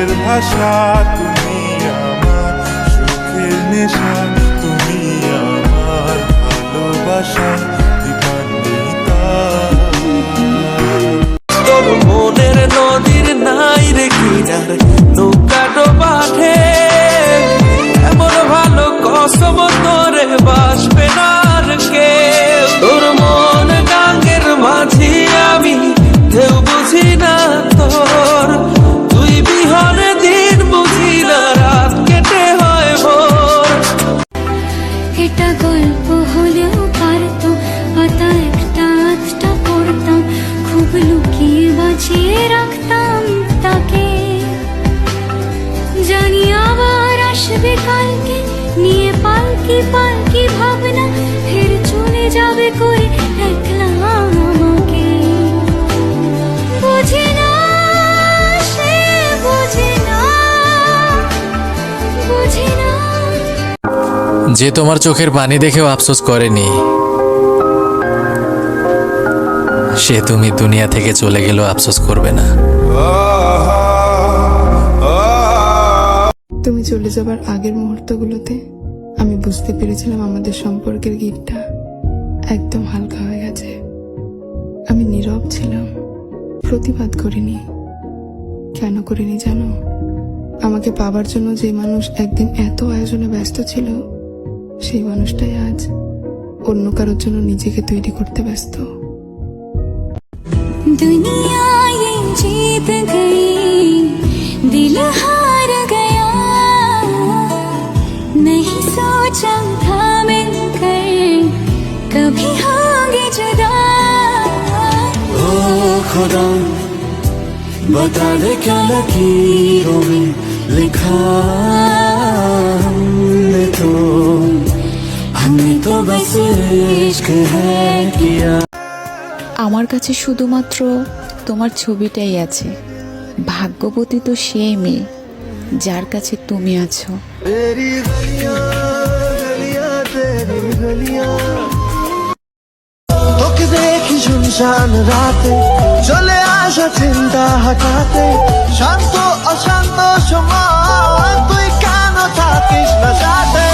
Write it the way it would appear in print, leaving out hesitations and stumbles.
সুরের ভাষা, তুমি আমার সুখের নেশা, তুমি আমার ভালোবাসা দীপান্বিতা। তোর মনের নদীর নাই রে কিনার নৌকা ডোবাঠে, এমন ভালো কসম তোরে বাসবে না কে। তোর মন ডাঙ্গের মাঝি আমি কেউ বুঝি না তোর, তুই বিহনে দিন বুঝি না রাত কেটে হয় ভোর। এটা গল্প হলেও পারতো পাতা একটা আধটা পড়তাম, খুব লুকিয়ে বাঁচিয়ে রাখতাম তাকে। জানি আবার আসবে কালকে নিয়ে পালকি পালকি ভাবনা, ফের চলে যাবে করে একলা আমাকে। বুঝে না সে বুঝে না, বুঝে না। যে তোমার চোখের পানি দেখেও আফসোস করেনি, সে তুমি দুনিয়া থেকে চলে গেলেও আফসোস করবে না। তুমি চলে যাবার আগের মুহূর্তগুলোতে আমি বুঝতে পেরেছিলাম আমাদের সম্পর্কের গিটটা একদম হালকা হয়ে গেছে। আমি নীরব ছিলাম, প্রতিবাদ করিনি। কেন করিনি জানো? আমাকে পাবার জন্য যে মানুষ একদিন এত আয়োজনে ব্যস্ত ছিল, সেই মানুষটাই আজ অন্য কারোর জন্য নিজেকে তৈরি করতে ব্যস্ত। दुनिया ये जीत गई, दिल हार गया, नहीं सोचा था मिलकर कभी होंगे जुदा। ओ खुदा बता दे क्या लकीरों में लिखा हमने तो बस इश्क है किया। আমার কাছে শুধুমাত্র তোমার ছবিটাই আছে। ভাগ্যবতী তো সেই মেয়ে যার কাছে তুমি আছো। তোকে দেখি শুনশান রাতে, চলে আসা চিন্তা হঠাতে, শান্ত অশান্ত সময় তুই কেন থাকিস না সাথে।